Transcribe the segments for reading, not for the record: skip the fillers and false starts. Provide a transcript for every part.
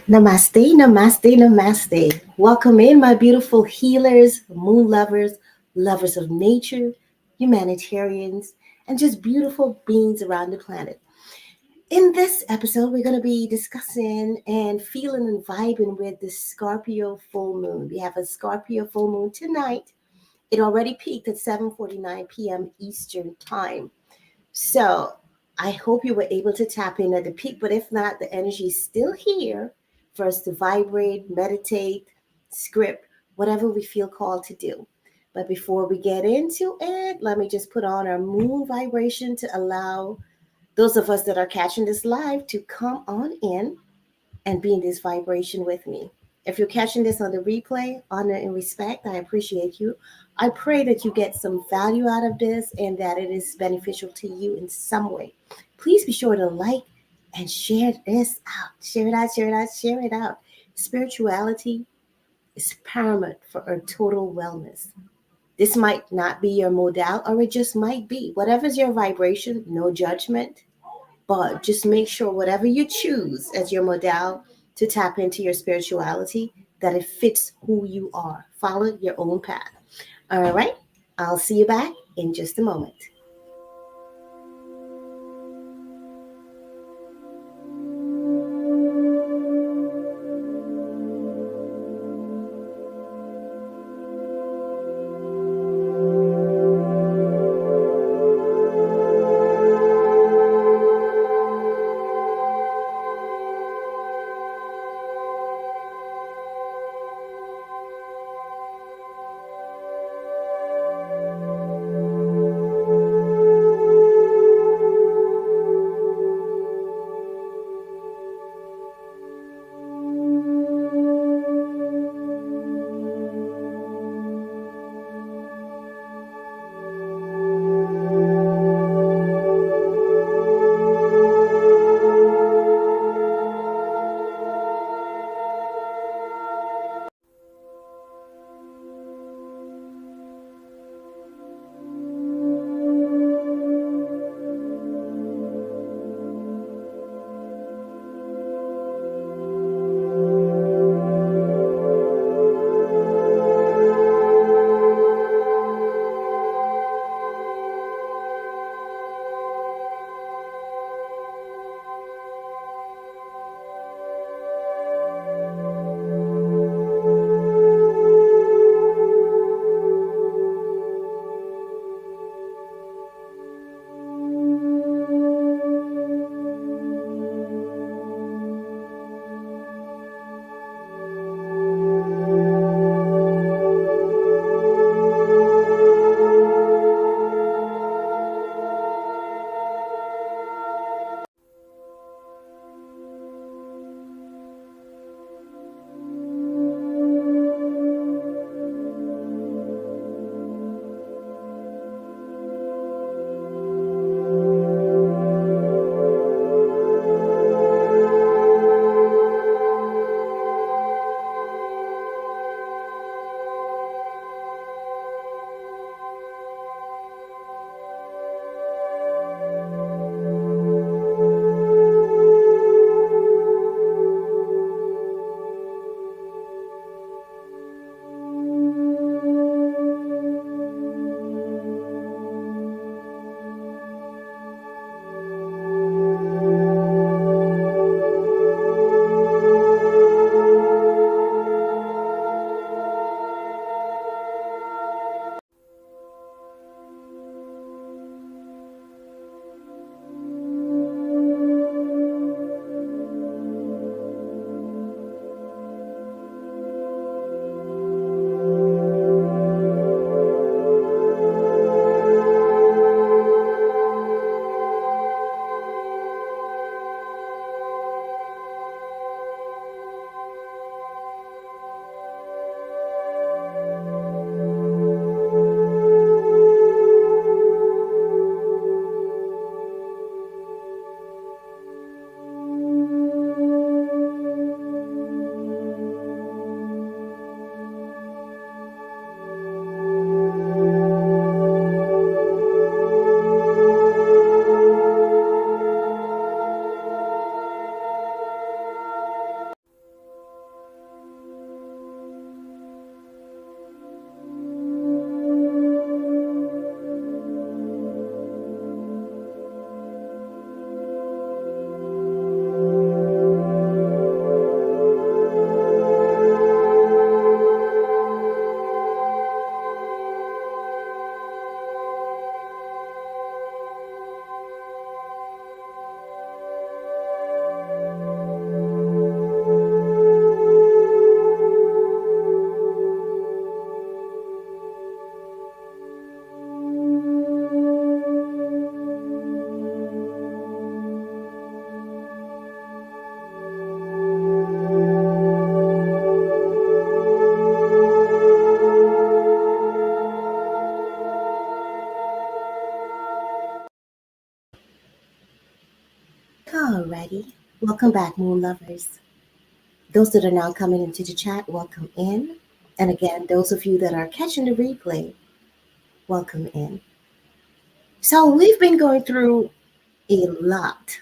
Namaste, namaste, namaste. Welcome in, my beautiful healers, moon lovers, lovers of nature, humanitarians, and just beautiful beings around the planet. In this episode, we're going to be discussing and feeling and vibing with the Scorpio full moon. We have a Scorpio full moon tonight. It already peaked at 7:49 p.m. Eastern Time. So I hope you were able to tap in at the peak, but if not, the energy is still here for us to vibrate, meditate, script, whatever we feel called to do. But before we get into it, let me just put on our moon vibration to allow those of us that are catching this live to come on in and be in this vibration with me. If you're catching this on the replay, honor and respect, I appreciate you. I pray that you get some value out of this and that it is beneficial to you in some way. Please be sure to like and share this out. Share it out, share it out, share it out. Spirituality is paramount for our total wellness. This might not be your modal, or it just might be. Whatever's your vibration, no judgment, but just make sure whatever you choose as your modal to tap into your spirituality, that it fits who you are. Follow your own path. All right. I'll see you back in just a moment. Welcome back, moon lovers. Those that are now coming into the chat, welcome in. And again, those of you that are catching the replay, welcome in. So, we've been going through a lot,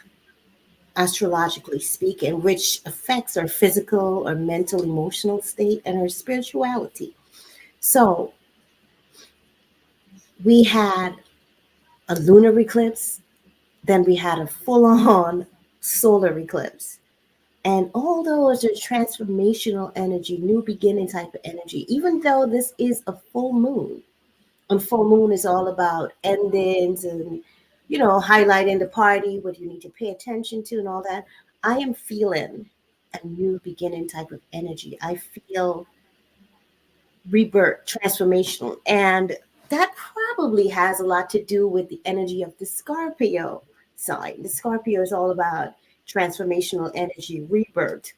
astrologically speaking, which affects our physical, our mental, emotional state, and our spirituality. So, we had a lunar eclipse, then we had a full on solar eclipse. And all those are transformational energy, new beginning type of energy, even though this is a full moon. And full moon is all about endings and, highlighting the party, what you need to pay attention to, and all that. I am feeling a new beginning type of energy. I feel rebirth, transformational. And that probably has a lot to do with the energy of the Scorpio sign. The Scorpio is all about transformational energy, rebirth.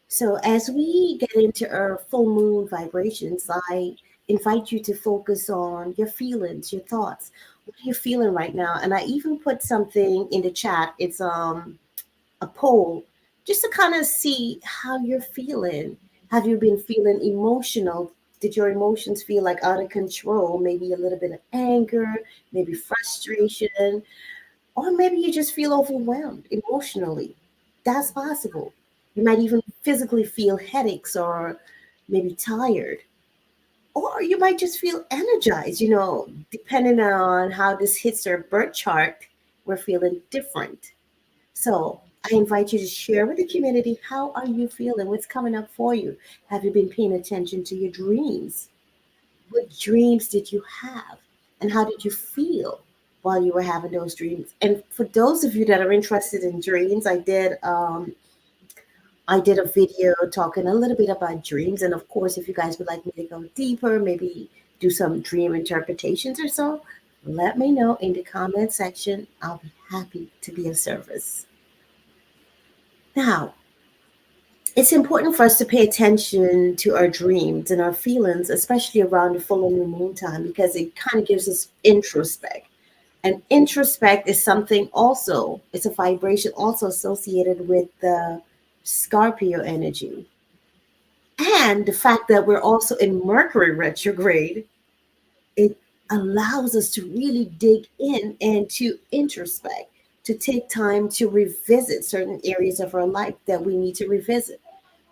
So, as we get into our full moon vibrations, I invite you to focus on your feelings, your thoughts. What are you feeling right now? And I even put something in the chat. It's a poll just to kind of see how you're feeling. Have you been feeling emotional? Did your emotions feel like out of control? Maybe a little bit of anger, maybe frustration, or maybe you just feel overwhelmed emotionally. That's possible. You might even physically feel headaches or maybe tired. Or you might just feel energized, depending on how this hits our birth chart, we're feeling different. So I invite you to share with the community, how are you feeling? What's coming up for you? Have you been paying attention to your dreams? What dreams did you have? And how did you feel while you were having those dreams? And for those of you that are interested in dreams, I did a video talking a little bit about dreams. And of course, if you guys would like me to go deeper, maybe do some dream interpretations or so, let me know in the comment section. I'll be happy to be of service. Now, it's important for us to pay attention to our dreams and our feelings, especially around the full and new moon time, because it kind of gives us introspect. And introspect is something also, it's a vibration also associated with the Scorpio energy. And the fact that we're also in Mercury retrograde, it allows us to really dig in and to introspect, to take time to revisit certain areas of our life that we need to revisit.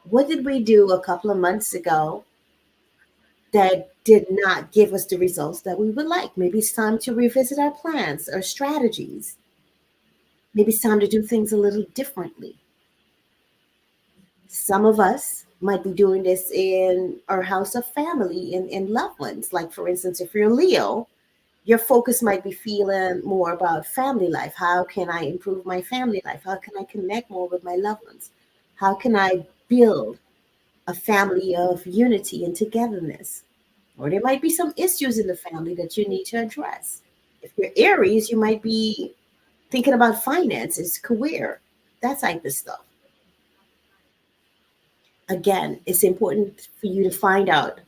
What did we do a couple of months ago that did not give us the results that we would like? Maybe it's time to revisit our plans, our strategies. Maybe it's time to do things a little differently. Some of us might be doing this in our house of family and loved ones. Like, for instance, if you're Leo, your focus might be feeling more about family life. How can I improve my family life? How can I connect more with my loved ones? How can I build a family of unity and togetherness? Or there might be some issues in the family that you need to address. If you're Aries, you might be thinking about finances, career, that type of stuff. Again, it's important for you to find out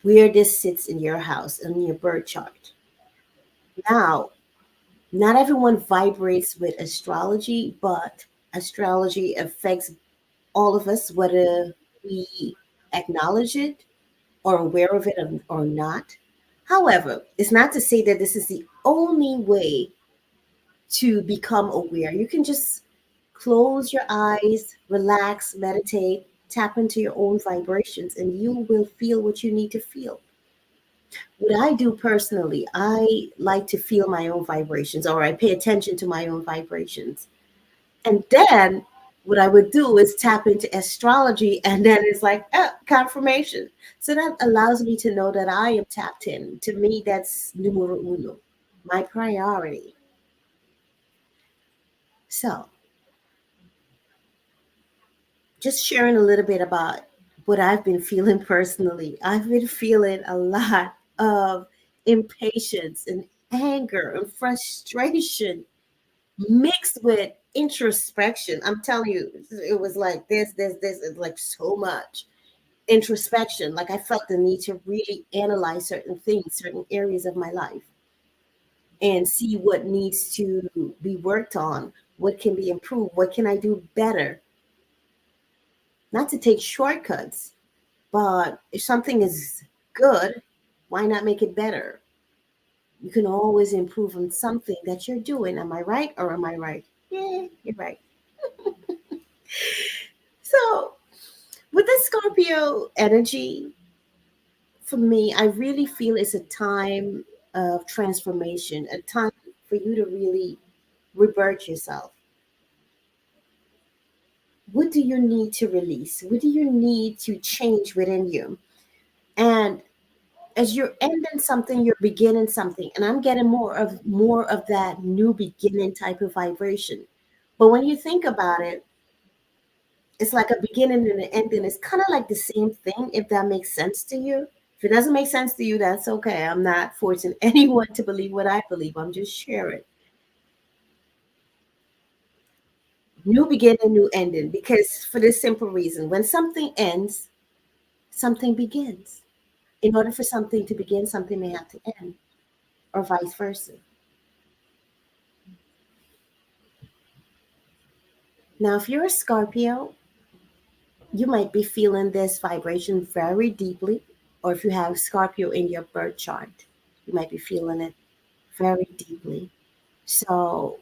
where this sits in your house and in your birth chart. Now, not everyone vibrates with astrology, but astrology affects all of us, whether we acknowledge it or aware of it or not. However, it's not to say that this is the only way to become aware. You can just close your eyes, relax, meditate, tap into your own vibrations, and you will feel what you need to feel. What I do personally, I like to feel my own vibrations, or I pay attention to my own vibrations. And then what I would do is tap into astrology, and then it's like, confirmation. So that allows me to know that I am tapped in. To me, that's numero uno, my priority. So, just sharing a little bit about what I've been feeling personally. I've been feeling a lot of impatience and anger and frustration mixed with introspection. I'm telling you, it was like this. It's like so much introspection. Like I felt the need to really analyze certain things, certain areas of my life, and see what needs to be worked on, what can be improved, what can I do better, not to take shortcuts, but if something is good, why not make it better? You can always improve on something that you're doing. Am I right or am I right? Yeah, you're right. So, with the Scorpio energy, for me, I really feel it's a time of transformation, a time for you to really rebirth yourself. What do you need to release? What do you need to change within you? And as you're ending something, you're beginning something. And I'm getting more of that new beginning type of vibration. But when you think about it, it's like a beginning and an ending. It's kind of like the same thing, if that makes sense to you. If it doesn't make sense to you, that's okay. I'm not forcing anyone to believe what I believe. I'm just sharing. New beginning, new ending. Because for this simple reason, when something ends, something begins. In order for something to begin, something may have to end, or vice versa. Now, if you're a Scorpio, you might be feeling this vibration very deeply, or if you have Scorpio in your birth chart, you might be feeling it very deeply. So,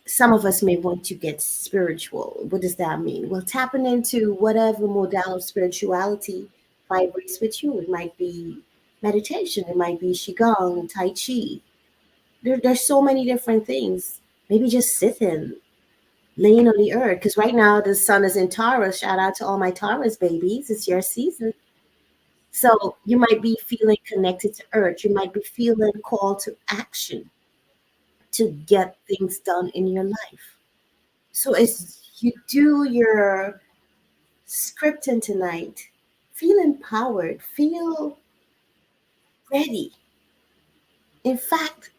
some of us may want to get spiritual. What does that mean? Well, tapping into whatever modality of spirituality vibrates with you. It might be meditation, it might be Qigong, Tai Chi. There's so many different things. Maybe just sitting, laying on the earth. Because right now the sun is in Taurus. Shout out to all my Taurus babies. It's your season. So you might be feeling connected to earth. You might be feeling called to action to get things done in your life. So as you do your scripting tonight, feel empowered, feel ready. In fact,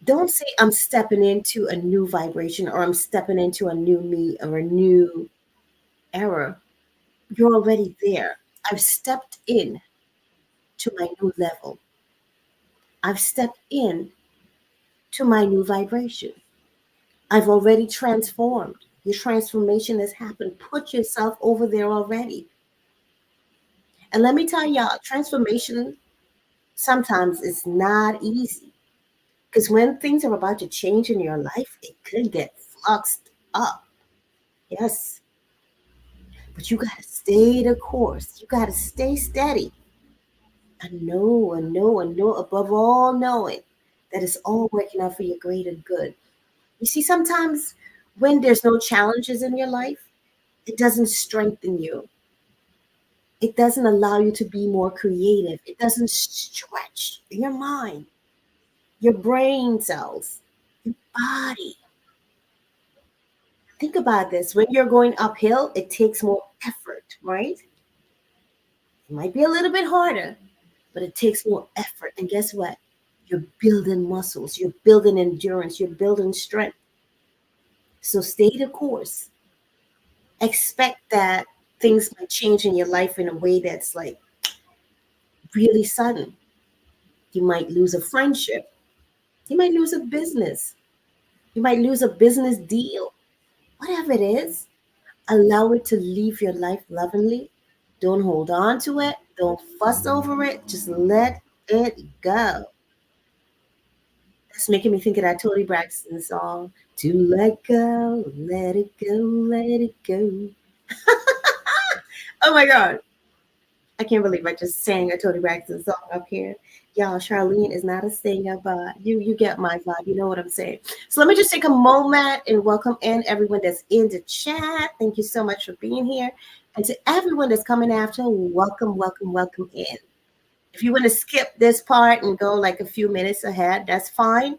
don't say I'm stepping into a new vibration or I'm stepping into a new me or a new era. You're already there. I've stepped in to my new level. I've stepped in to my new vibration. I've already transformed. Your transformation has happened. Put yourself over there already. And let me tell y'all, transformation sometimes is not easy. Because when things are about to change in your life, it could get fluxed up. Yes. But you got to stay the course. You got to stay steady and know, above all knowing that it's all working out for your greater good. You see, sometimes when there's no challenges in your life, it doesn't strengthen you. It doesn't allow you to be more creative. It doesn't stretch your mind, your brain cells, your body. Think about this. When you're going uphill, it takes more effort, right? It might be a little bit harder, but it takes more effort. And guess what? You're building muscles, you're building endurance, you're building strength. So stay the course. Expect that things might change in your life in a way that's like really sudden. You might lose a friendship, you might lose a business, you might lose a business deal. Whatever it is, allow it to leave your life lovingly. Don't hold on to it, don't fuss over it, just let it go. It's making me think of that Tony Braxton song. To let go, let it go, let it go. Oh my God. I can't believe I just sang a Tony Braxton song up here. Y'all, Charlene is not a singer, but you get my vibe. You know what I'm saying. So let me just take a moment and welcome in everyone that's in the chat. Thank you so much for being here. And to everyone that's coming after, welcome, welcome, welcome in. If you want to skip this part and go like a few minutes ahead, that's fine.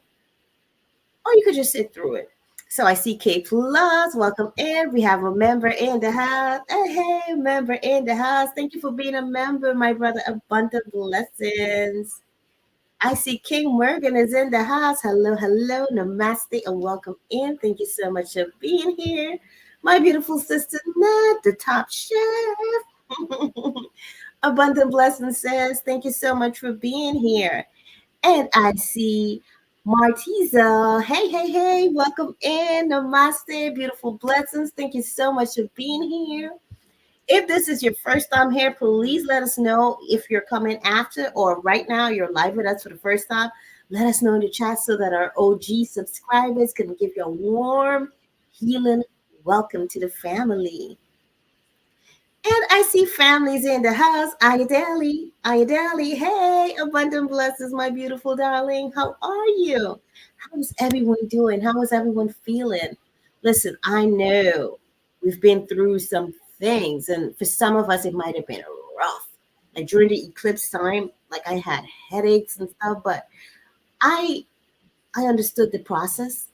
Or you could just sit through it. So I see K Plus. Welcome in. We have a member in the house. Hey, member in the house. Thank you for being a member, my brother. Abundant blessings. I see King Morgan is in the house. Hello, hello. Namaste and welcome in. Thank you so much for being here. My beautiful sister, Nat, the top chef. Abundant blessings says, thank you so much for being here. And I see Martiza. Hey, hey, hey, welcome in. Namaste, beautiful blessings. Thank you so much for being here. If this is your first time here, please let us know if you're coming after or right now you're live with us for the first time. Let us know in the chat so that our OG subscribers can give you a warm, healing welcome to the family. And I see families in the house. Ayadeli, Ayadeli. Hey, abundant blessings, my beautiful darling. How are you? How is everyone doing? How is everyone feeling? Listen, I know we've been through some things, and for some of us, it might have been rough. Like during the eclipse time, like I had headaches and stuff, but I I understood the process,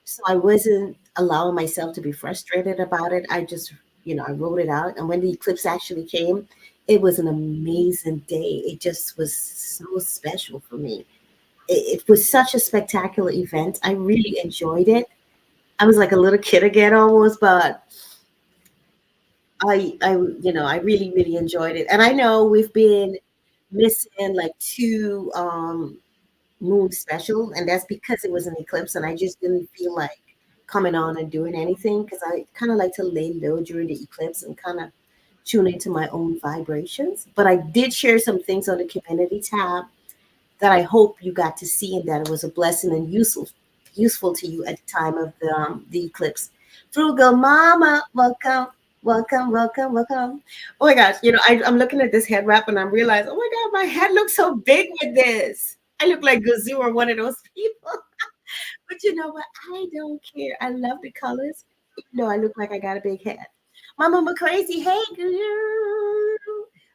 so I wasn't allowing myself to be frustrated about it. I just, I wrote it out. And when the eclipse actually came, it was an amazing day. It just was so special for me. It was such a spectacular event. I really enjoyed it. I was like a little kid again almost, but I really, really enjoyed it. And I know we've been missing like two moon special, and that's because it was an eclipse, and I just didn't feel like coming on and doing anything because I kind of like to lay low during the eclipse and kind of tune into my own vibrations. But I did share some things on the community tab that I hope you got to see and that it was a blessing and useful to you at the time of the eclipse. Frugal Mama, welcome, welcome, welcome, welcome. Oh my gosh, I'm looking at this head wrap and I'm realizing, oh my God, my head looks so big with this. I look like Gazoo or one of those people. But you know what? I don't care. I love the colors. Even though I look like I got a big head. Mama crazy. Hey girl.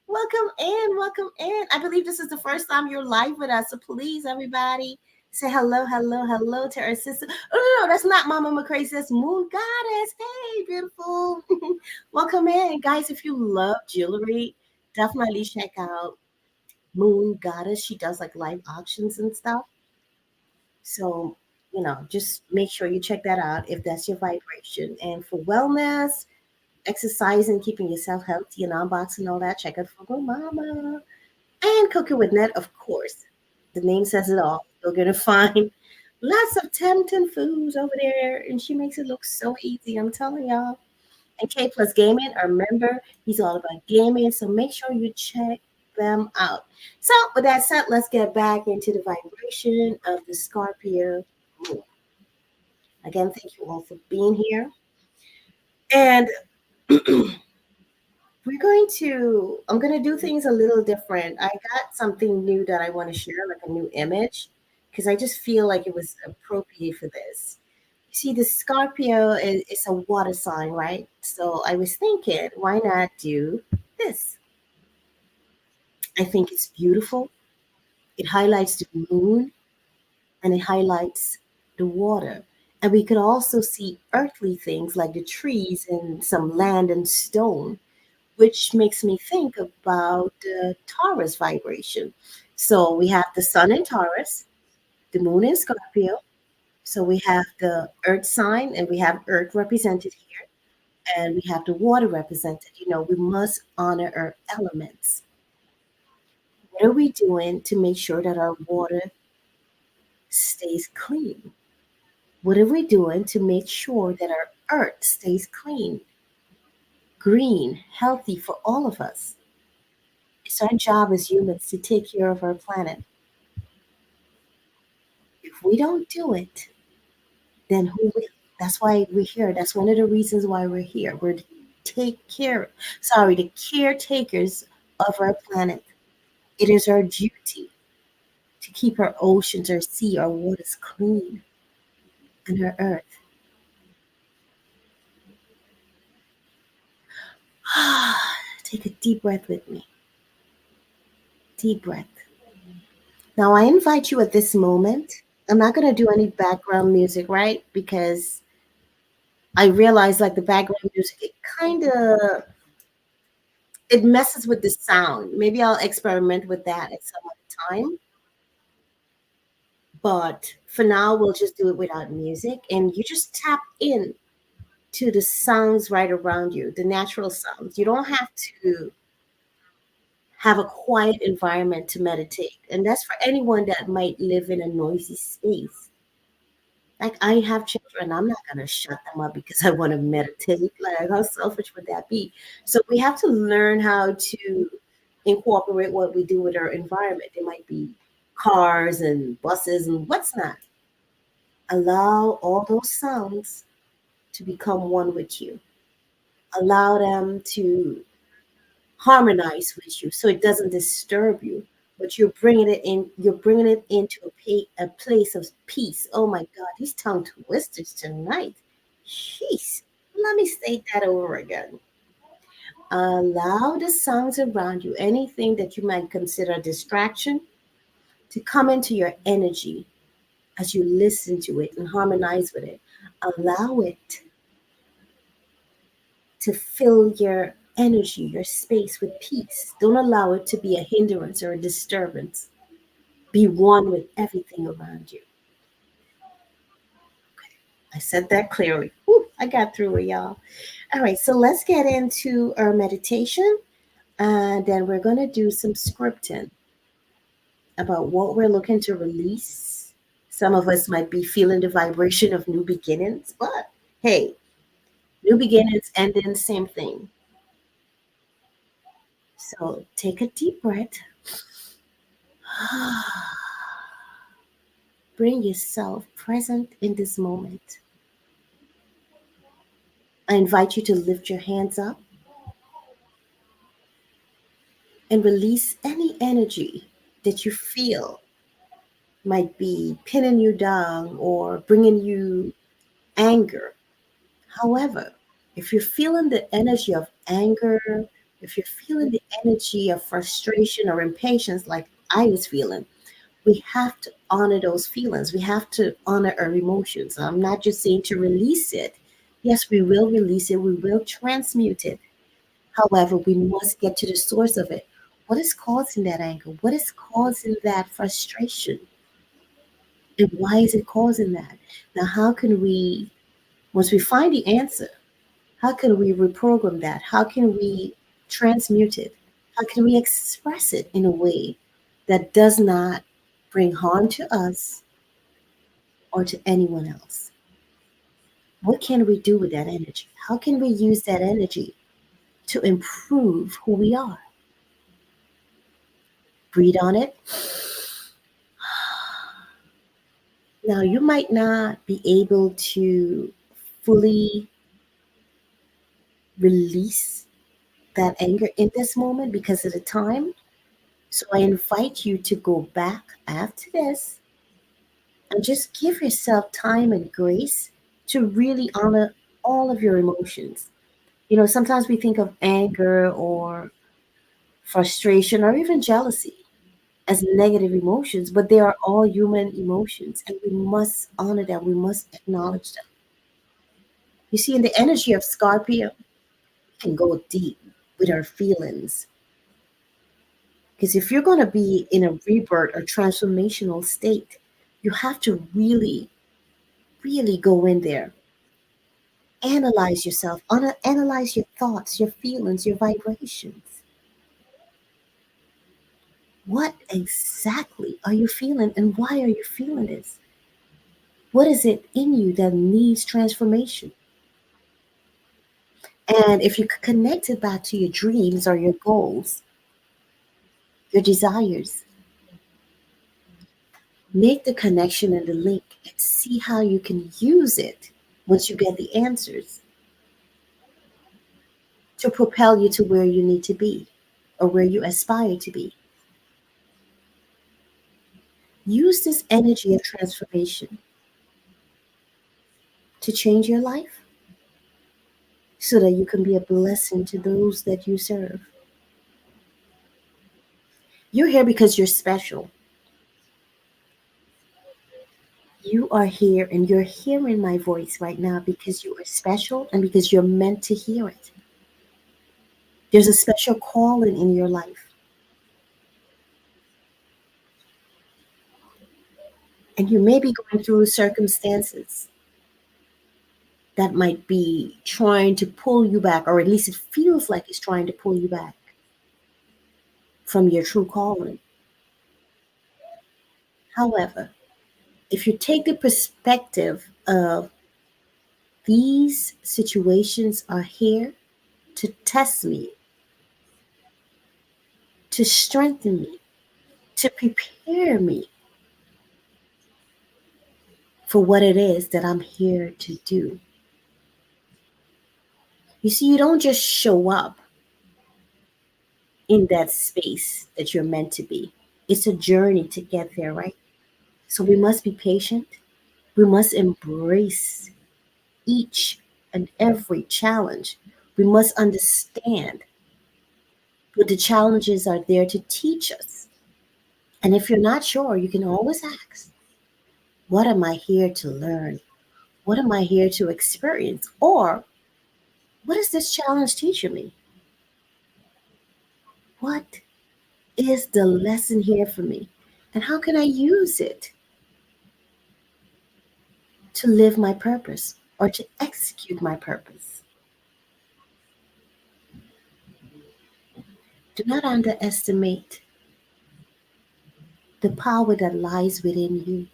Welcome in. Welcome in. I believe this is the first time you're live with us. So please, everybody, say hello, hello, hello to our sister. Oh no, that's not Mama McCrazy. That's Moon Goddess. Hey, beautiful. Welcome in. Guys, if you love jewelry, definitely check out Moon Goddess. She does like live auctions and stuff. So, just make sure you check that out if that's your vibration. And for wellness, exercising, keeping yourself healthy and unboxing all that, check out Frugal Mama. And Cooking with Net, of course. The name says it all. You're going to find lots of tempting foods over there. And she makes it look so easy. I'm telling y'all. And K Plus Gaming, our member, he's all about gaming. So make sure you check them out. So with that said, let's get back into the vibration of the Scorpio moon. Again, thank you all for being here. And I'm going to do things a little different. I got something new that I want to share, like a new image, because I just feel like it was appropriate for this. You see, the Scorpio is a water sign, right? So I was thinking, why not do this? I think it's beautiful. It highlights the moon and it highlights the water. And we could also see earthly things like the trees and some land and stone, which makes me think about the Taurus vibration. So we have the sun in Taurus, the moon in Scorpio. So we have the earth sign and we have earth represented here, and we have the water represented. We must honor our elements. What are we doing to make sure that our water stays clean? What are we doing to make sure that our earth stays clean, green, healthy for all of us? It's our job as humans to take care of our planet. If we don't do it, then who will? That's why we're here. That's one of the reasons why we're here. We're the caretakers of our planet. It is our duty to keep our oceans, our sea, our waters clean, and our earth. Take a deep breath with me. Deep breath. Now, I invite you at this moment. I'm not going to do any background music, right? Because I realize like the background music, it messes with the sound. Maybe I'll experiment with that at some other time. But for now, we'll just do it without music. And you just tap in to the sounds right around you, the natural sounds. You don't have a quiet environment to meditate. And that's for anyone that might live in a noisy space. Like I have children, I'm not gonna shut them up because I want to meditate. Like how selfish would that be? So we have to learn how to incorporate what we do with our environment. There might be cars and buses and what's not. Allow all those sounds to become one with you. Allow them to harmonize with you so it doesn't disturb you, but you're bringing it into a place of peace. Oh my god, these tongue twisters tonight. Jeez. Let me state that over again. Allow the sounds around you, anything that you might consider a distraction, to come into your energy as you listen to it and harmonize with it. Allow it to fill your energy, your space with peace. Don't allow it to be a hindrance or a disturbance. Be one with everything around you. I said that clearly. Whew, I got through it, y'all. All right, so let's get into our meditation, and then we're going to do some scripting about what we're looking to release. Some of us might be feeling the vibration of new beginnings, but hey, new beginnings end in the same thing. So take a deep breath. Bring yourself present in this moment. I invite you to lift your hands up and release any energy that you feel might be pinning you down or bringing you anger. However, if you're feeling the energy of anger, if you're feeling the energy of frustration or impatience, like I was feeling, we have to honor those feelings. We have to honor our emotions. I'm not just saying to release it. Yes, we will release it, we will transmute it. However, we must get to the source of it. What is causing that anger? What is causing that frustration? And why is it causing that? Now, how can we, once we find the answer, how can we reprogram that? How can we transmute it? How can we express it in a way that does not bring harm to us or to anyone else? What can we do with that energy? How can we use that energy to improve who we are? Breathe on it. Now, you might not be able to fully release that anger in this moment because of the time. So, I invite you to go back after this and just give yourself time and grace to really honor all of your emotions. You know, sometimes we think of anger or frustration or even jealousy as negative emotions, but they are all human emotions and we must honor them. We must acknowledge them. You see, in the energy of Scorpio, we can go deep with our feelings. Because if you're going to be in a rebirth or transformational state, you have to really, really go in there. Analyze yourself, analyze your thoughts, your feelings, your vibrations. What exactly are you feeling and why are you feeling this? What is it in you that needs transformation? And if you could connect it back to your dreams or your goals, your desires, make the connection and the link and see how you can use it once you get the answers to propel you to where you need to be or where you aspire to be. Use this energy of transformation to change your life so that you can be a blessing to those that you serve. You're here because you're special. You are here and you're hearing my voice right now because you are special and because you're meant to hear it. There's a special calling in your life, and you may be going through circumstances that might be trying to pull you back, or at least it feels like it's trying to pull you back. from your true calling. However, if you take the perspective of these situations are here to test me, to strengthen me, to prepare me for what it is that I'm here to do. You see, you don't just show up in that space that you're meant to be. It's a journey to get there, right? So we must be patient. We must embrace each and every challenge. We must understand what the challenges are there to teach us. And if you're not sure, you can always ask, what am I here to learn? What am I here to experience? Or what is this challenge teaching me? What is the lesson here for me? And how can I use it to live my purpose or to execute my purpose? Do not underestimate the power that lies within you.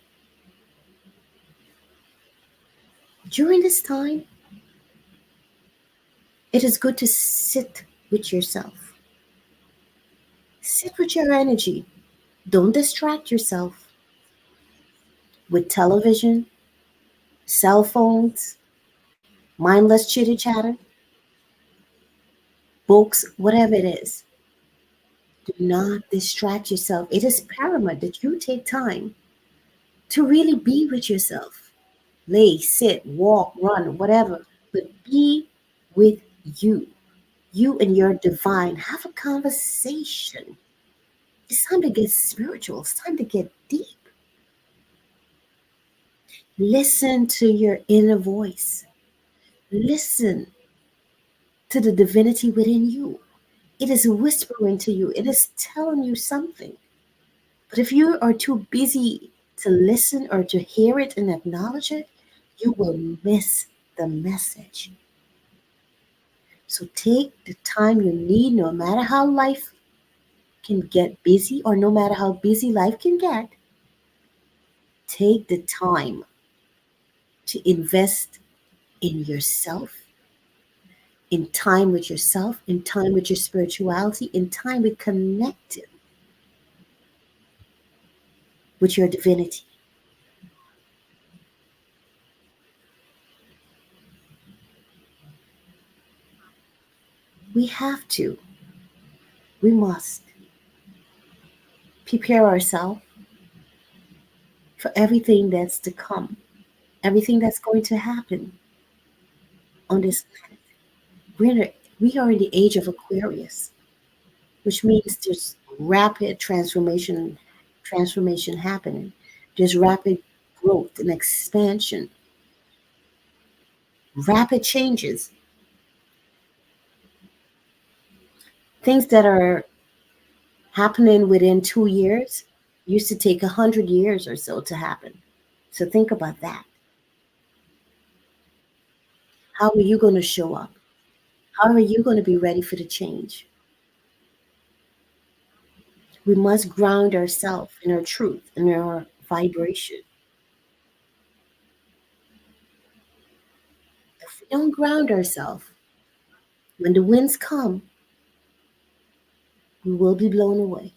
During this time, it is good to sit with yourself. Sit with your energy. Don't distract yourself with television, cell phones, mindless chitter chatter, books, whatever it is. Do not distract yourself. It is paramount that you take time to really be with yourself. Lay, sit, walk, run, whatever, but be with you. You and your divine. Have a conversation. It's time to get spiritual. It's time to get deep. Listen to your inner voice. Listen to the divinity within you. It is whispering to you, it is telling you something. But if you are too busy to listen or to hear it and acknowledge it, you will miss the message. So take the time you need, no matter how life can get busy or no matter how busy life can get. Take the time to invest in yourself, in time with yourself, in time with your spirituality, in time with connecting with your divinity. We have to, we must prepare ourselves for everything that's to come, everything that's going to happen on this planet. We are in the age of Aquarius, which means there's rapid transformation happening. There's rapid growth and expansion, rapid changes, things that are happening within 2 years used to take 100 years or so to happen. So think about that. How are you going to show up? How are you going to be ready for the change? We must ground ourselves in our truth, in our vibration. If we don't ground ourselves, when the winds come, we will be blown away.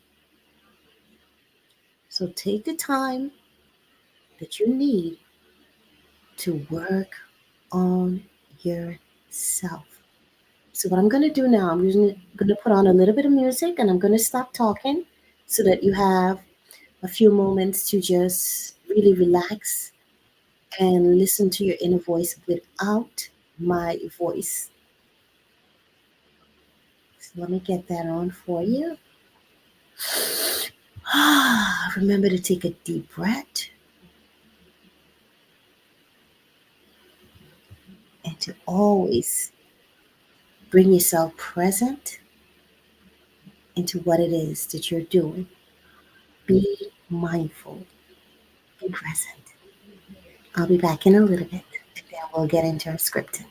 So take the time that you need to work on yourself. So what I'm going to do now, I'm going to put on a little bit of music and I'm going to stop talking so that you have a few moments to just really relax and listen to your inner voice without my voice. So let me get that on for you. Remember to take a deep breath and to always bring yourself present into what it is that you're doing. Be mindful, be present. I'll be back in a little bit, and then we'll get into our scripting.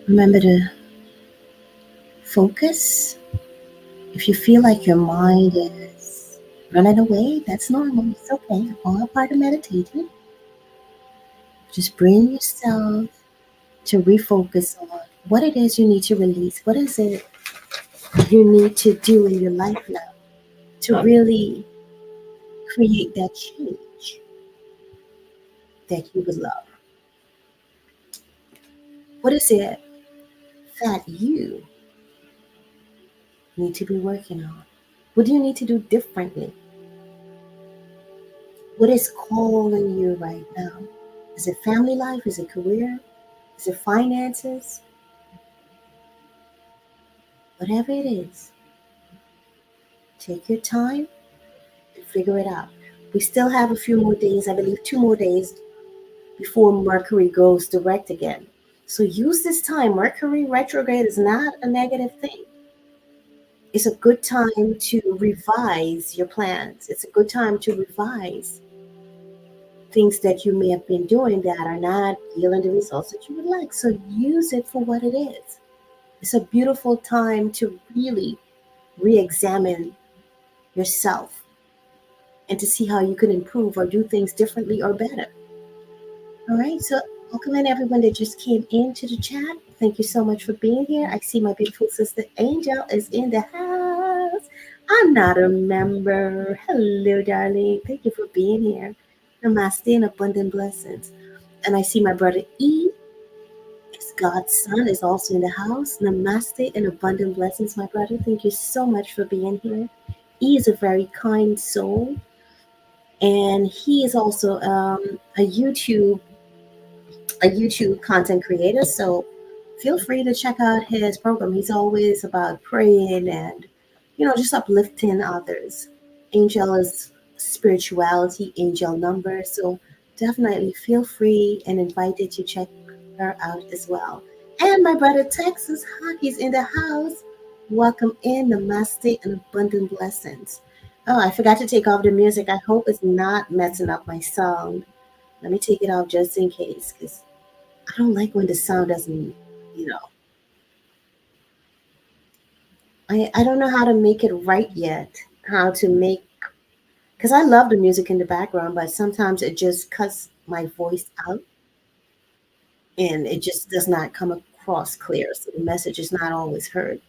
Remember to focus. If you feel like your mind is running away, that's normal. It's okay. All part of meditation. Just bring yourself to refocus on what it is you need to release. What is it you need to do in your life now to really create that change that you would love? What is it that you need to be working on? What do you need to do differently? What is calling you right now? Is it family life? Is it career? Is it finances? Whatever it is, take your time and figure it out. We still have a few more days, I believe 2 more days before Mercury goes direct again. So use this time. Mercury retrograde is not a negative thing. It's a good time to revise your plans. It's a good time to revise things that you may have been doing that are not yielding the results that you would like. So use it for what it is. It's a beautiful time to really re examine yourself and to see how you can improve or do things differently or better. All right, so welcome in everyone that just came into the chat. Thank you so much for being here. I see my beautiful sister Angel is in the house. I'm not a member. Hello, darling. Thank you for being here. Namaste and abundant blessings. And I see my brother E, is God's son, is also in the house. Namaste and abundant blessings, my brother. Thank you so much for being here. E is a very kind soul, and he is also a YouTube content creator. So feel free to check out his program. He's always about praying and just uplifting others. Angel is spirituality, angel number. So definitely feel free and invited to check her out as well. And my brother Texas Hockey's in the house. Welcome in, namaste and abundant blessings. Oh, I forgot to take off the music. I hope it's not messing up my sound. Let me take it off just in case, because I don't like when the sound doesn't, you know, I don't know how to make it right yet. How to make, because I love the music in the background, but sometimes it just cuts my voice out and it just does not come across clear. So the message is not always heard.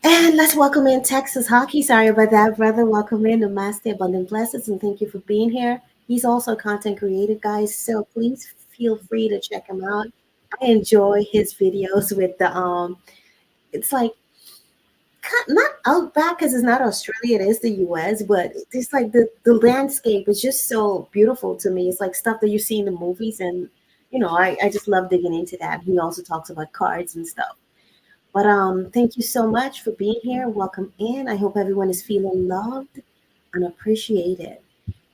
And let's welcome in Texas Hockey. Sorry about that, brother. Welcome in to Master Abundant Blessings and thank you for being here. He's also a content creator, guys. So please feel free to check him out. I enjoy his videos with the it's like not outback because it's not Australia, it is the US, but it's like the landscape is just so beautiful to me. It's like stuff that you see in the movies, and I just love digging into that. He also talks about cards and stuff. But thank you so much for being here. Welcome in. I hope everyone is feeling loved and appreciated.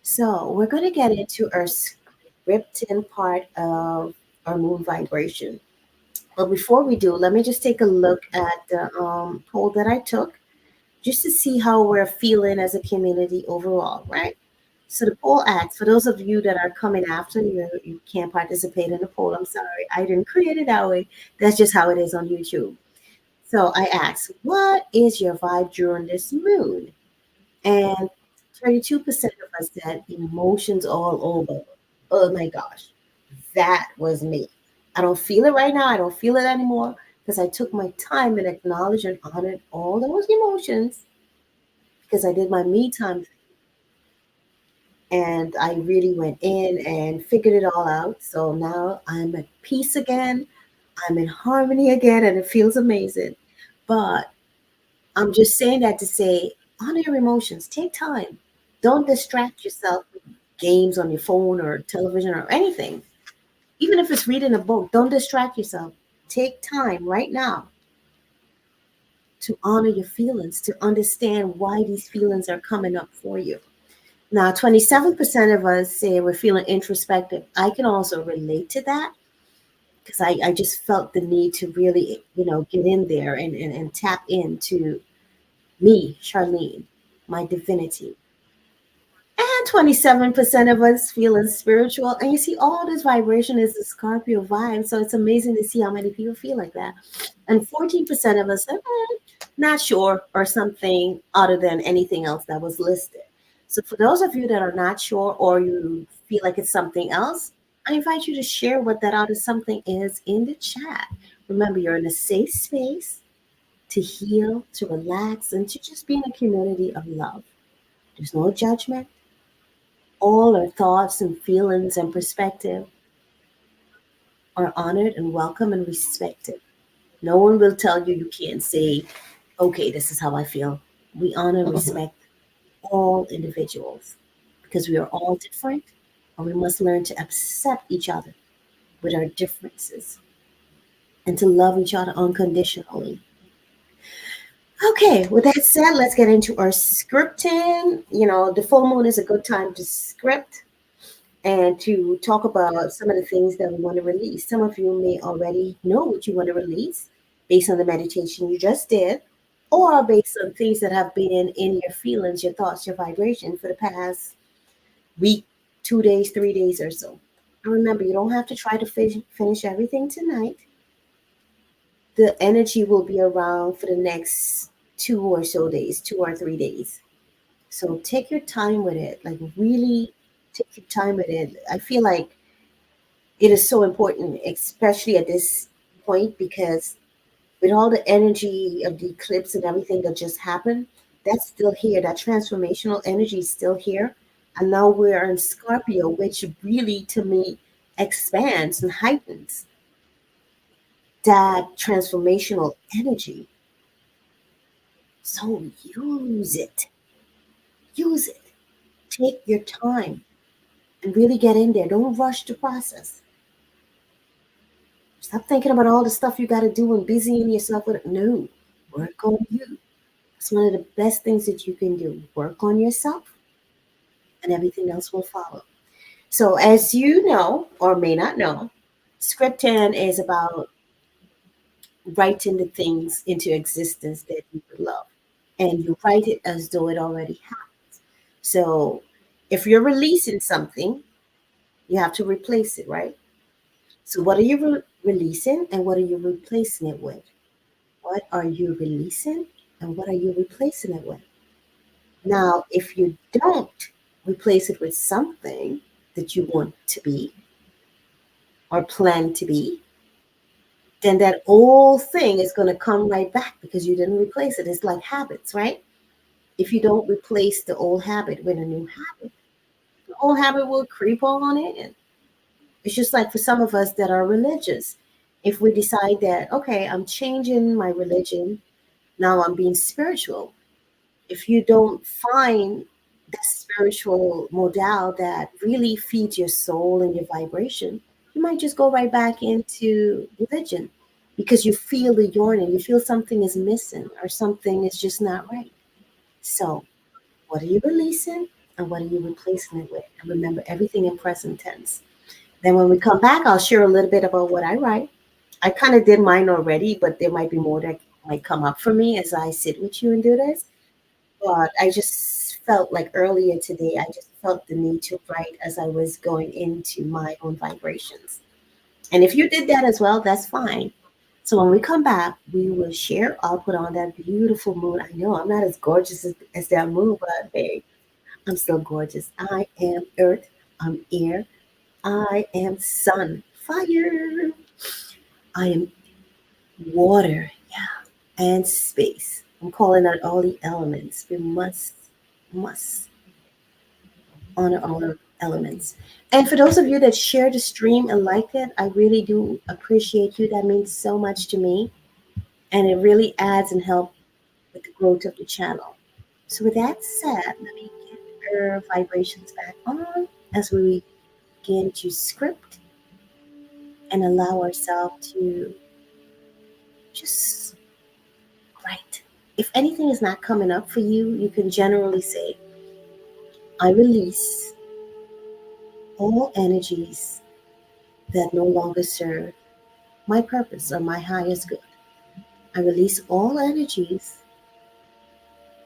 So we're gonna get into our scripting part of our moon vibration. But before we do, let me just take a look at the poll that I took just to see how we're feeling as a community overall, right? So the poll asks, for those of you that are coming after, you can't participate in the poll. I'm sorry. I didn't create it that way. That's just how it is on YouTube. So I asked, what is your vibe during this moon? And 32% of us said emotions all over. Oh my gosh, that was me. I don't feel it right now. I don't feel it anymore because I took my time and acknowledged and honored all those emotions because I did my me time and I really went in and figured it all out. So now I'm at peace again. I'm in harmony again and it feels amazing. But I'm just saying that to say, honor your emotions. Take time. Don't distract yourself with games on your phone or television or anything. Even if it's reading a book, don't distract yourself. Take time right now to honor your feelings, to understand why these feelings are coming up for you. Now, 27% of us say we're feeling introspective. I can also relate to that because I just felt the need to really, get in there and tap into me, Charlene, my divinity. And 27% of us feeling spiritual. And you see, all this vibration is the Scorpio vibe. So it's amazing to see how many people feel like that. And 14% of us are not sure or something other than anything else that was listed. So for those of you that are not sure or you feel like it's something else, I invite you to share what that other something is in the chat. Remember, you're in a safe space to heal, to relax, and to just be in a community of love. There's no judgment. All our thoughts and feelings and perspective are honored and welcome and respected. No one will tell you you can't say, okay, this is how I feel. We honor and respect all individuals because we are all different and we must learn to accept each other with our differences and to love each other unconditionally. Okay, with that said, let's get into our scripting. The full moon is a good time to script and to talk about some of the things that we want to release. Some of you may already know what you want to release based on the meditation you just did, or based on things that have been in your feelings, your thoughts, your vibration for the past week, 2 days, 3 days, or so. And remember, you don't have to try to finish everything tonight. The energy will be around for the next 2 or so days, 2 or 3 days. So take your time with it. Like, really take your time with it. I feel like it is so important, especially at this point, because with all the energy of the eclipse and everything that just happened, that's still here. That transformational energy is still here. And now we're in Scorpio, which really, to me, expands and heightens that transformational energy. So use it. Use it. Take your time and really get in there. Don't rush the process. Stop thinking about all the stuff you got to do and busying yourself with it. No, work on you. It's one of the best things that you can do. Work on yourself, and everything else will follow. So, as you know, or may not know, Script 10 is about writing the things into existence that you would love. And you write it as though it already happened. So, if you're releasing something, you have to replace it, right? So, what are you releasing and what are you replacing it with? What are you releasing and what are you replacing it with? Now, if you don't replace it with something that you want to be or plan to be, then that old thing is going to come right back because you didn't replace it. It's like habits, right? If you don't replace the old habit with a new habit, the old habit will creep on in. It's just like for some of us that are religious. If we decide that, okay, I'm changing my religion, now I'm being spiritual. If you don't find that spiritual modal that really feeds your soul and your vibration, you might just go right back into religion because you feel the yearning, you feel something is missing or something is just not right. So, what are you releasing and what are you replacing it with? And remember everything in present tense. Then, when we come back, I'll share a little bit about what I write. I kind of did mine already, but there might be more that might come up for me as I sit with you and do this. But I just felt like earlier today, I just felt the need to write as I was going into my own vibrations. And if you did that as well, that's fine. So when we come back, we will share. I'll put on that beautiful moon. I know I'm not as gorgeous as that moon, but hey, I'm still gorgeous. I am earth. I'm air. I am sun. Fire. I am water. Yeah. And space. I'm calling out all the elements. We must honor all our elements. And for those of you that share the stream and like it, I really do appreciate you. That means so much to me. And it really adds and helps with the growth of the channel. So with that said, let me get our vibrations back on as we begin to script and allow ourselves to just write. If anything is not coming up for you, you can generally say, I release all energies that no longer serve my purpose or my highest good. I release all energies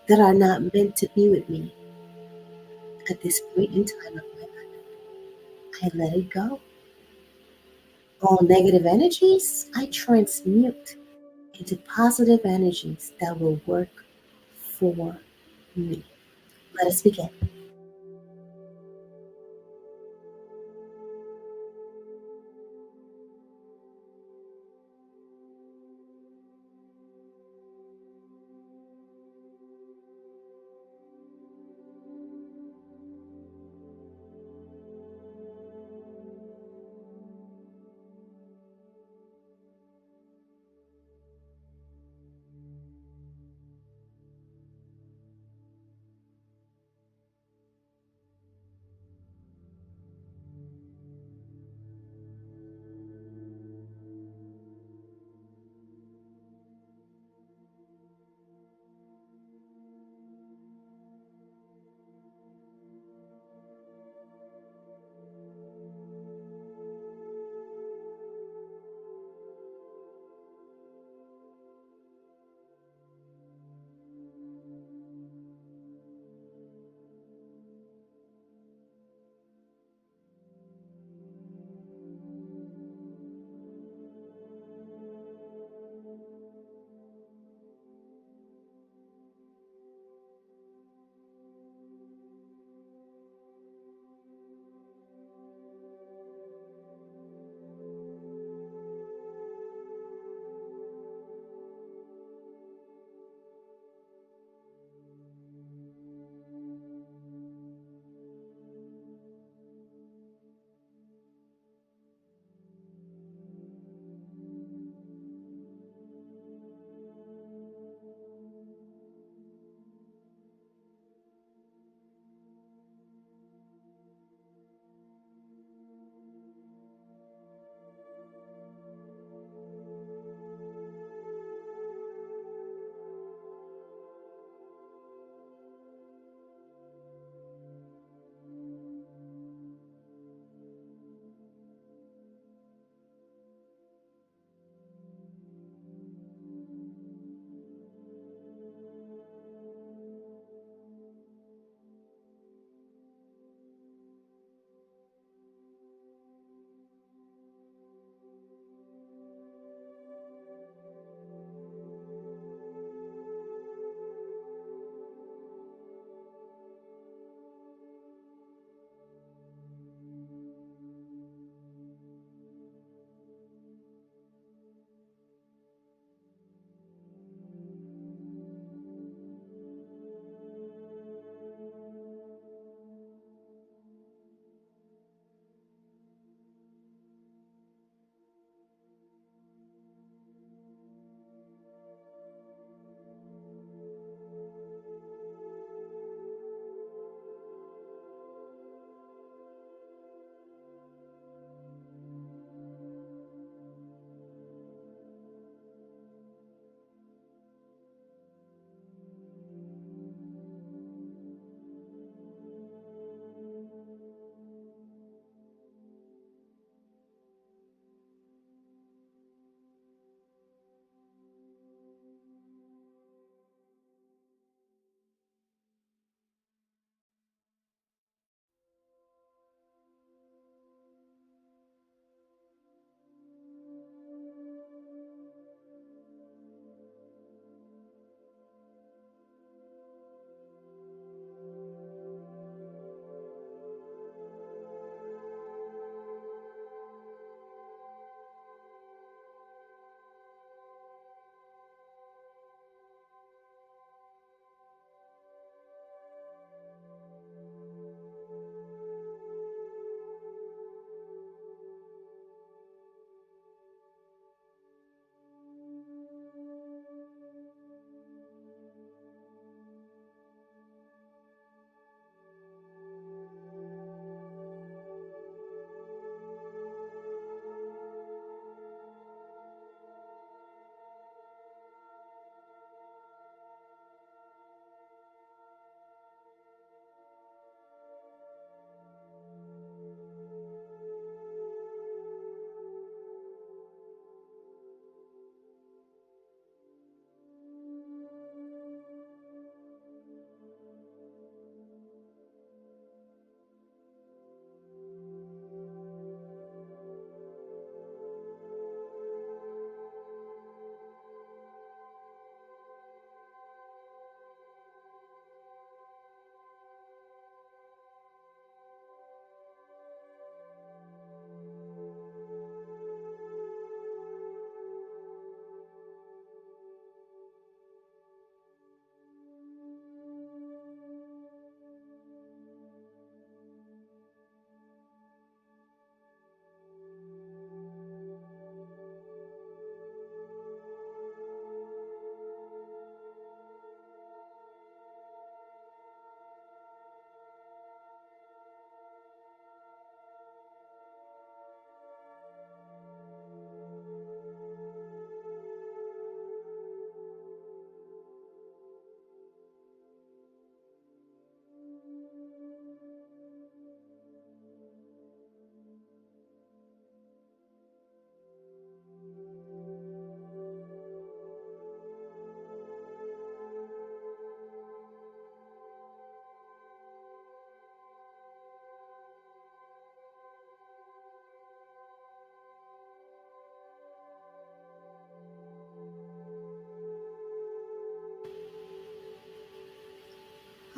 that are not meant to be with me. At this point in time of my life, I let it go. All negative energies, I transmute into positive energies that will work for me. Let us begin.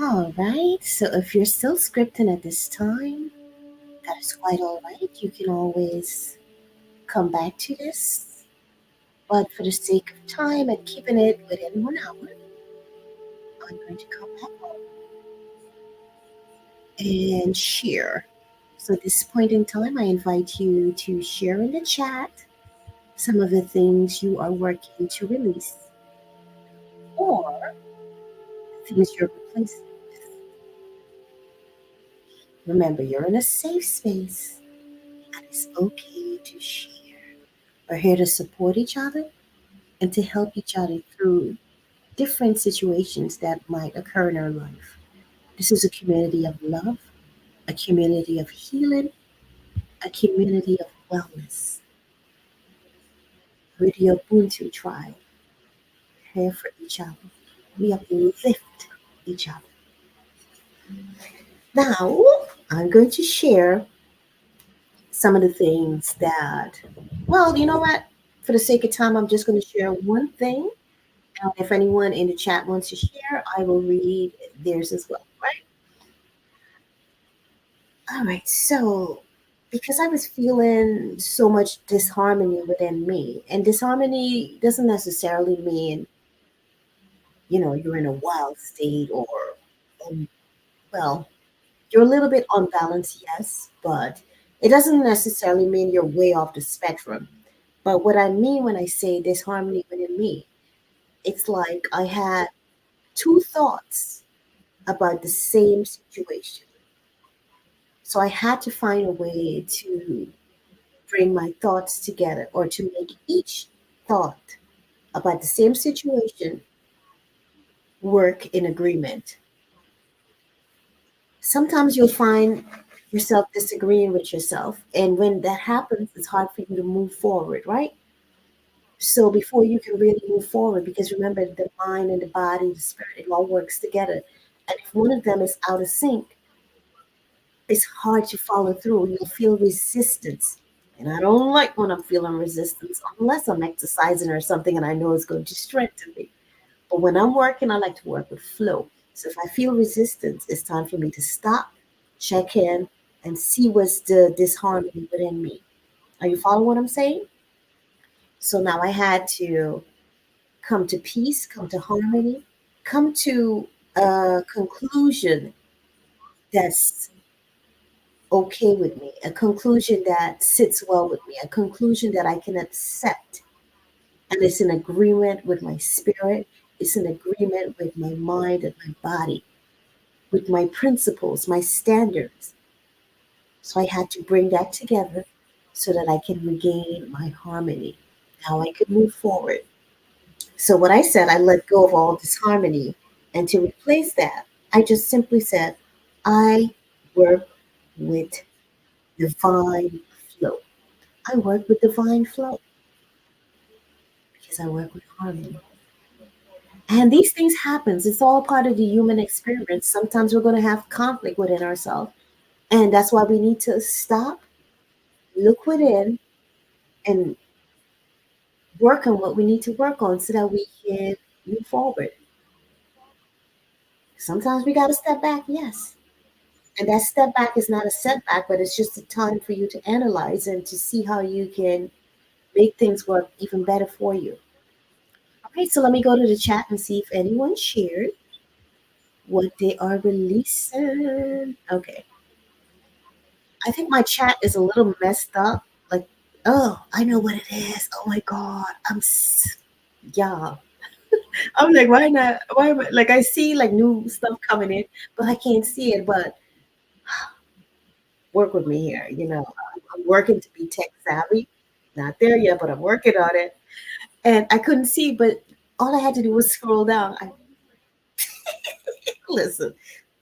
All right. So if you're still scripting at this time, that is quite all right. You can always come back to this. But for the sake of time and keeping it within 1 hour, I'm going to come back and share. So at this point in time, I invite you to share in the chat some of the things you are working to release or things you're replacing. Remember, you're in a safe space and it's okay to share. We're here to support each other and to help each other through different situations that might occur in our life. This is a community of love, a community of healing, a community of wellness. We're the Ubuntu tribe, here for each other. We uplift each other. Now, I'm going to share some of the things that, well, you know what? For the sake of time, I'm just going to share one thing. And if anyone in the chat wants to share, I will read theirs as well, right? All right. So, because I was feeling so much disharmony within me, and disharmony doesn't necessarily mean, you're in a wild state or, um, well, you're a little bit unbalanced, yes, but it doesn't necessarily mean you're way off the spectrum. But what I mean when I say disharmony within me, it's like I had two thoughts about the same situation. So I had to find a way to bring my thoughts together or to make each thought about the same situation work in agreement. Sometimes you'll find yourself disagreeing with yourself, and when that happens, it's hard for you to move forward, right? So before you can really move forward, because remember, the mind and the body, the spirit, it all works together. And if one of them is out of sync, it's hard to follow through. You'll feel resistance. And I don't like when I'm feeling resistance unless I'm exercising or something and I know it's going to strengthen me. But when I'm working, I like to work with flow. So if I feel resistance, it's time for me to stop, check in, and see what's the disharmony within me. Are you following what I'm saying? So now I had to come to peace, come to harmony, come to a conclusion that's okay with me, a conclusion that sits well with me, a conclusion that I can accept. And it's in agreement with my spirit, it's in agreement with my mind and my body, with my principles, my standards. So I had to bring that together so that I can regain my harmony. Now I could move forward. So what I said, I let go of all disharmony. And to replace that, I just simply said, I work with divine flow. I work with divine flow because I work with harmony. And these things happens. It's all part of the human experience. Sometimes we're going to have conflict within ourselves. And that's why we need to stop, look within, and work on what we need to work on so that we can move forward. Sometimes we got to step back, yes. And that step back is not a setback, but it's just a time for you to analyze and to see how you can make things work even better for you. Okay, so let me go to the chat and see if anyone shared what they are releasing. Okay. I think my chat is a little messed up. Like, oh, I know what it is. Oh my God. Yeah. I'm like, why not? Why am I, like, I see like new stuff coming in, but I can't see it. But work with me here. I'm working to be tech savvy. Not there yet, but I'm working on it. And I couldn't see, but all I had to do was scroll down. Listen,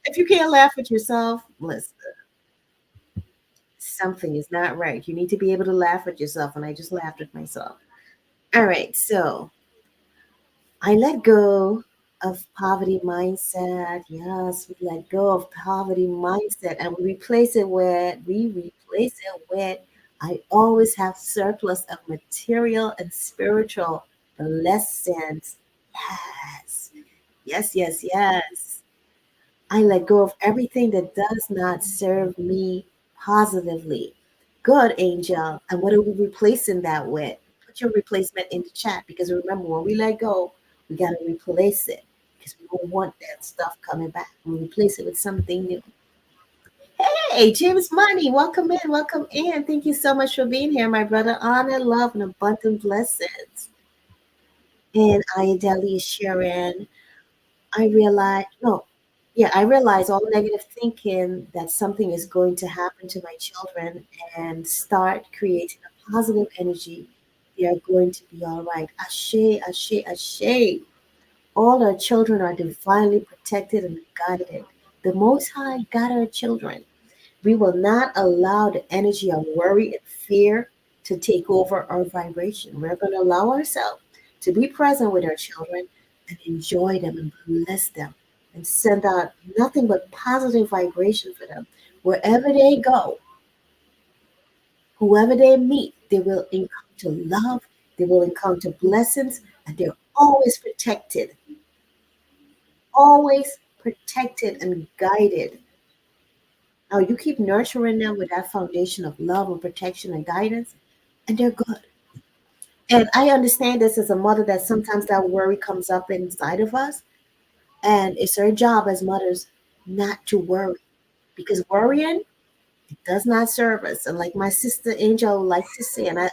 if you can't laugh at yourself, listen, something is not right. You need to be able to laugh at yourself. And I just laughed at myself. All right. So I let go of poverty mindset. Yes, we let go of poverty mindset and we replace it with I always have surplus of material and spiritual blessings. Yes. Yes, yes, yes. I let go of everything that does not serve me positively. Good, Angel. And what are we replacing that with? Put your replacement in the chat because remember, when we let go, we got to replace it because we don't want that stuff coming back. We replace it with something new. Hey, James Money, welcome in, welcome in. Thank you so much for being here, my brother. Honor, love, and abundant blessings. And Ayadeli is sharing. I realize, no, yeah, I realize all negative thinking that something is going to happen to my children and start creating a positive energy. They are going to be all right. Ashe, ashe, ashe. All our children are divinely protected and guided. The Most High got our children. We will not allow the energy of worry and fear to take over our vibration. We're going to allow ourselves to be present with our children and enjoy them and bless them and send out nothing but positive vibration for them. Wherever they go, whoever they meet, they will encounter love, they will encounter blessings, and they're always protected and guided. Now you keep nurturing them with that foundation of love and protection and guidance, and they're good. And I understand this as a mother that sometimes that worry comes up inside of us, and it's our job as mothers not to worry because worrying it does not serve us. And like my sister Angel likes to say, and I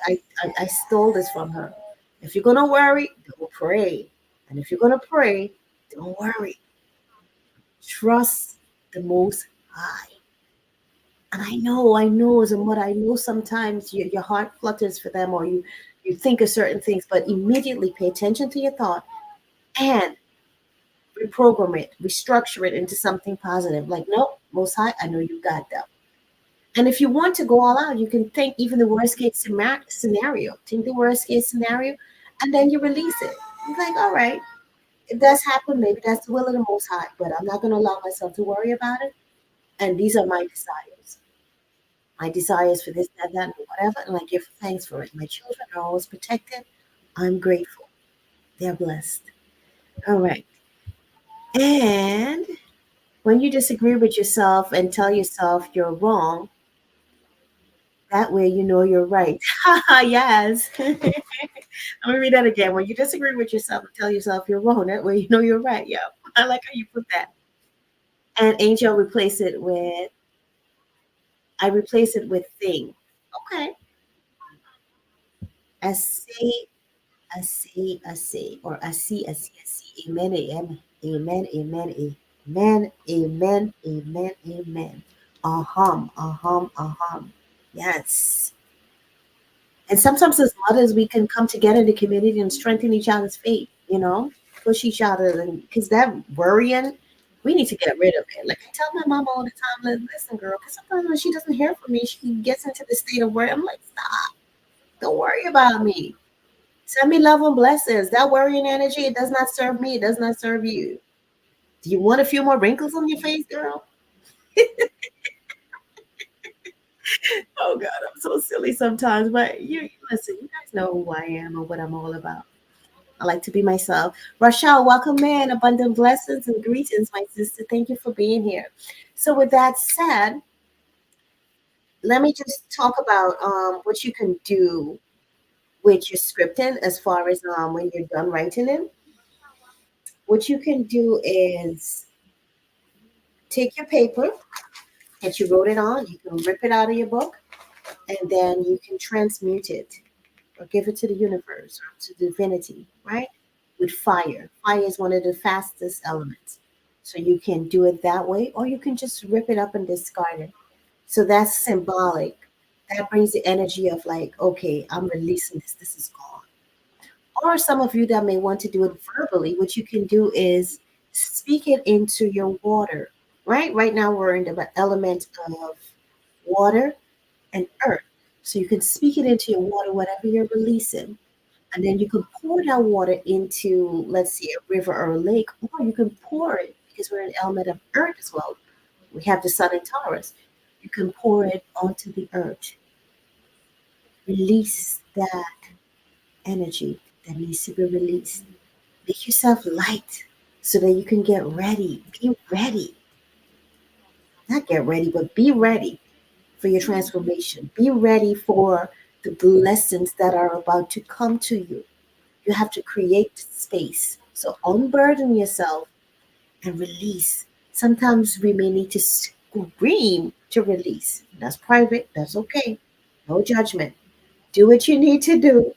stole this from her: if you're gonna worry, don't pray, and if you're gonna pray, don't worry. Trust the Most High. And I know as a mother, I know sometimes your heart flutters for them or you think of certain things, but immediately pay attention to your thought and reprogram it, restructure it into something positive. Like, nope, Most High, I know you got them. And if you want to go all out, you can think even the worst case scenario. Think the worst case scenario, and then you release it. It's like, all right, it does happen. Maybe that's the will of the Most High, but I'm not going to allow myself to worry about it. And these are my desires. My desires for this, that, and whatever, and I give thanks for it. My children are always protected. I'm grateful. They're blessed. All right. And when you disagree with yourself and tell yourself you're wrong, that way you know you're right. Yes. Let me read that again. When you disagree with yourself and tell yourself you're wrong, that way you know you're right. Yeah. I like how you put that. And Angel replace it with I replace it with thing. Okay. I say or I see. Amen, amen, amen, amen, amen, amen, amen, amen. Aham, aham, aham. Yes. And sometimes as mothers, we can come together in the community and strengthen each other's faith, push each other. And because that worrying, we need to get rid of it. Like I tell my mom all the time, like, listen, girl, because sometimes when she doesn't hear from me, she gets into the state of worry. I'm like, stop. Don't worry about me. Send me love and blessings. That worrying energy, it does not serve me. It does not serve you. Do you want a few more wrinkles on your face, girl? Oh God, I'm so silly sometimes. But you listen, you guys know who I am and what I'm all about. I like to be myself. Rochelle, welcome in. Abundant blessings and greetings, my sister. Thank you for being here. So with that said, let me just talk about what you can do with your scripting as far as when you're done writing it. What you can do is take your paper that you wrote it on, you can rip it out of your book, and then you can transmute it or give it to the universe or to divinity, right? With fire. Fire is one of the fastest elements. So you can do it that way, or you can just rip it up and discard it. So that's symbolic. That brings the energy of like, okay, I'm releasing this. This is gone. Or some of you that may want to do it verbally, what you can do is speak it into your water, right? Right now we're in the element of water and earth. So you can speak it into your water, whatever you're releasing. And then you can pour that water into, let's say, a river or a lake, or you can pour it because we're an element of earth as well. We have the sun and Taurus. You can pour it onto the earth. Release that energy that needs to be released. Make yourself light so that you can get ready. Be ready. Not get ready, but be ready for your transformation. Be ready for the blessings that are about to come to you. You have to create space. So unburden yourself and release. Sometimes we may need to scream to release. That's private. That's okay. No judgment. Do what you need to do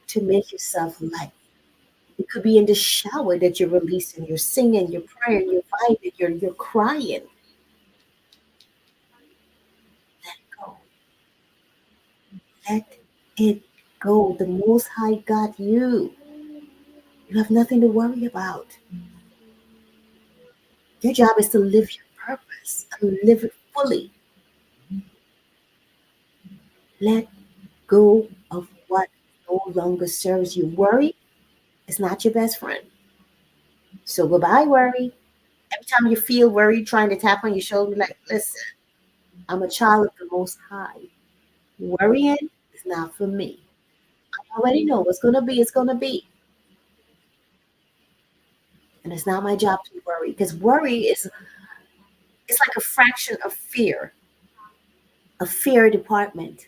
to make yourself light. It could be in the shower that you're releasing. You're singing, you're praying, you're vibing, you're crying. Let go. Let it go. The Most High got you. You have nothing to worry about. Your job is to live your purpose and live it fully. Let go of what no longer serves you. Worry is not your best friend. So goodbye, worry. Every time you feel worried, trying to tap on your shoulder, like, listen, I'm a child of the Most High. Worrying is not for me. I already know what's going to be, it's going to be. And it's not my job to worry because worry is it's like a fraction of fear, a fear department.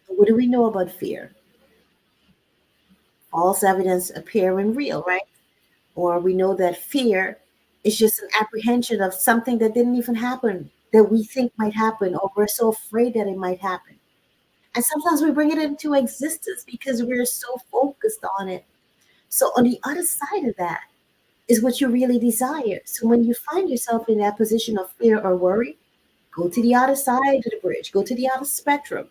What do we know about fear? False evidence appearing real, right? Or we know that fear is just an apprehension of something that didn't even happen, that we think might happen, or we're so afraid that it might happen. And sometimes we bring it into existence because we're so focused on it. So, on the other side of that is what you really desire. So, when you find yourself in that position of fear or worry, go to the other side of the bridge, go to the other spectrum.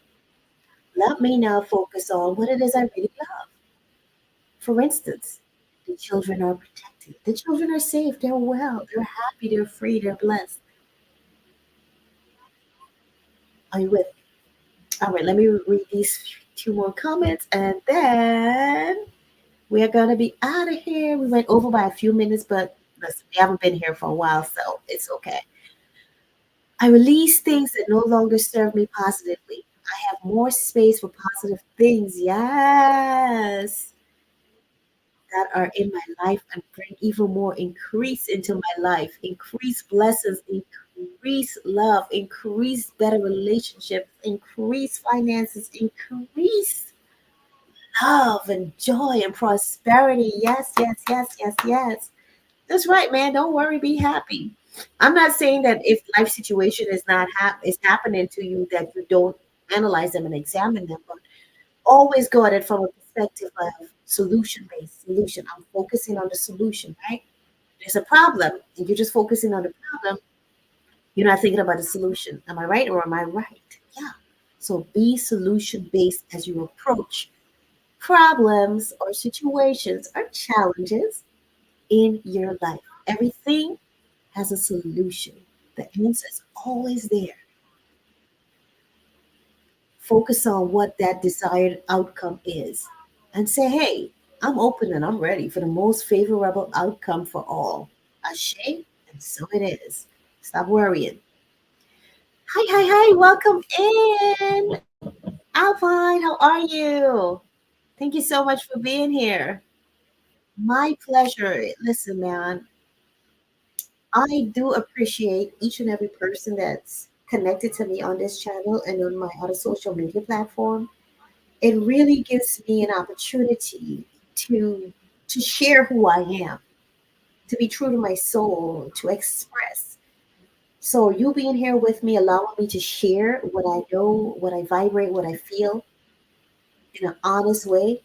Let me now focus on what it is I really love. For instance, the children are protected. The children are safe. They're well. They're happy. They're free. They're blessed. Are you with me? All right, let me read these two more comments and then we're going to be out of here. We went over by a few minutes, but listen, we haven't been here for a while, so it's okay. I release things that no longer serve me positively. I have more space for positive things. Yes. That are in my life and bring even more increase into my life, increase blessings, increase love, increase better relationships, increase finances, increase love and joy and prosperity. Yes, yes, yes, yes, yes. That's right, man. Don't worry, be happy. I'm not saying that if life situation is not is happening to you that you don't analyze them and examine them, but always go at it from a perspective of solution based solution. I'm focusing on the solution, right? There's a problem and you're just focusing on the problem. You're not thinking about the solution. Am I right or am I right? Yeah. So be solution based as you approach problems or situations or challenges in your life. Everything has a solution. The answer is always there. Focus on what that desired outcome is and say, hey, I'm open and I'm ready for the most favorable outcome for all. Ashe, and so it is. Stop worrying. Hi, hi, hi, welcome in. Alpine, how are you? Thank you so much for being here. My pleasure. Listen, man, I do appreciate each and every person that's connected to me on this channel and on my other social media platform. It really gives me an opportunity to to share who I am, to be true to my soul, to express. So you being here with me, allowing me to share what I know, what I vibrate, what I feel in an honest way,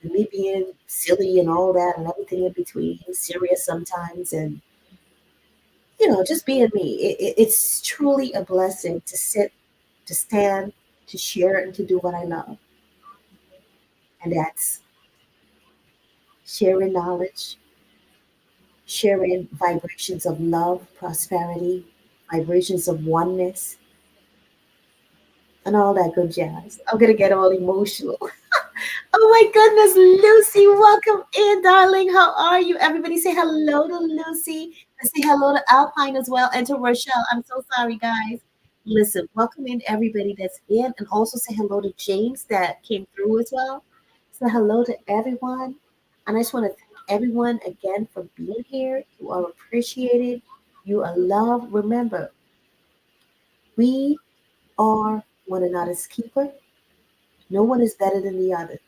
and me being silly and all that and everything in between, serious sometimes, and just being me. It's truly a blessing to sit, to stand, to share, and to do what I love, and that's sharing knowledge, sharing vibrations of love, prosperity, vibrations of oneness, and all that good jazz. I'm gonna get all emotional. Oh my goodness, Lucy, welcome in, darling. How are you? Everybody say hello to Lucy and say hello to Alpine as well and to Rochelle. I'm so sorry, guys. Listen, welcome in everybody that's in and also say hello to James that came through as well. Say hello to everyone. And I just want to thank everyone again for being here. You are appreciated. You are loved. Remember, we are one another's keeper. No one is better than the other.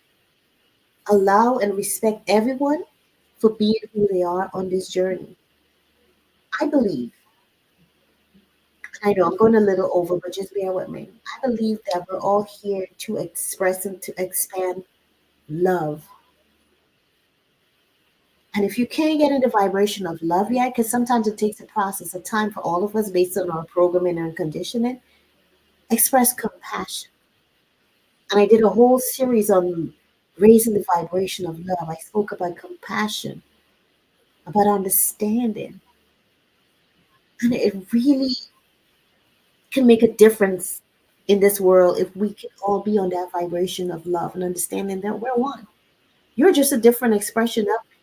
Allow and respect everyone for being who they are on this journey. I believe, I know I'm going a little over, but just bear with me. I believe that we're all here to express and to expand love. And if you can't get in the vibration of love yet, because sometimes it takes a process of time for all of us based on our programming and conditioning, express compassion. And I did a whole series on raising the vibration of love. I spoke about compassion, about understanding. And it really can make a difference in this world if we can all be on that vibration of love and understanding that we're one. You're just a different expression of me.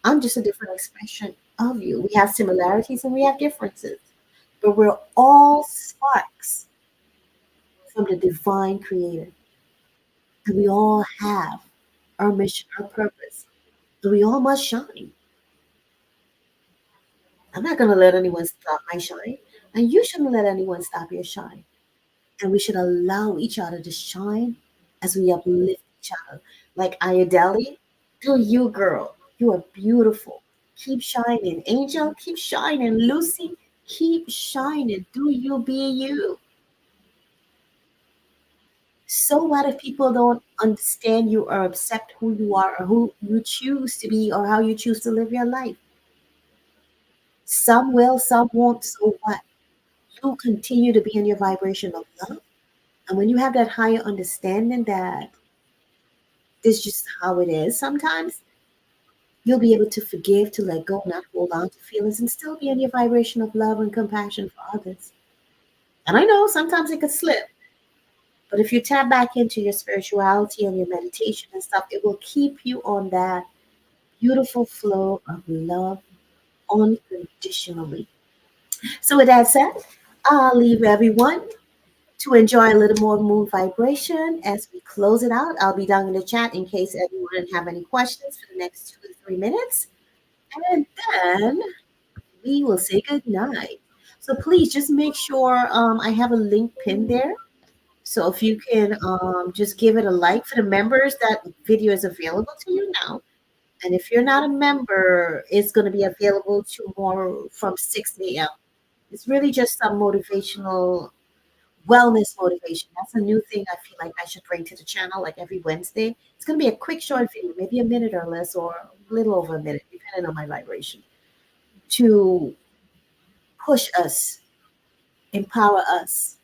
I'm just a different expression of you. We have similarities and we have differences, but we're all sparks from the divine creator. And we all have our mission, our purpose. And we all must shine. I'm not going to let anyone stop my shine. And you shouldn't let anyone stop your shine. And we should allow each other to shine as we uplift each other. Like Ayodele, do you, girl. You are beautiful. Keep shining. Angel, keep shining. Lucy, keep shining. Do you be you. So what if people don't understand you or accept who you are or who you choose to be or how you choose to live your life? Some will, some won't. So what? You continue to be in your vibration of love. And when you have that higher understanding that this is just how it is sometimes, you'll be able to forgive, to let go, not hold on to feelings, and still be in your vibration of love and compassion for others. And I know sometimes it could slip, but if you tap back into your spirituality and your meditation and stuff, it will keep you on that beautiful flow of love unconditionally. So, with that said, I'll leave everyone to enjoy a little more moon vibration as we close it out. I'll be down in the chat in case anyone have any questions for the next 2 to 3 minutes. And then we will say good night. So please just make sure I have a link pinned there. So if you can just give it a like for the members, that video is available to you now. And if you're not a member, it's going to be available tomorrow from 6 a.m. It's really just some motivational wellness motivation. That's a new thing I feel like I should bring to the channel like every Wednesday. It's going to be a quick short video, maybe a minute or less, or a little over a minute, depending on my vibration, to push us, empower us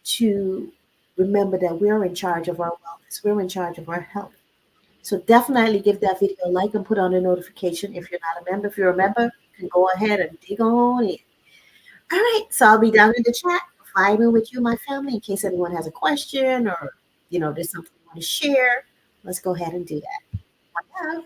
to remember that we're in charge of our wellness, we're in charge of our health. So definitely give that video a like and put on a notification if you're not a member. If you're a member, you can go ahead and dig on it. All right, so I'll be down in the chat vibing with you, my family, in case anyone has a question or there's something you want to share. Let's go ahead and do that. Bye.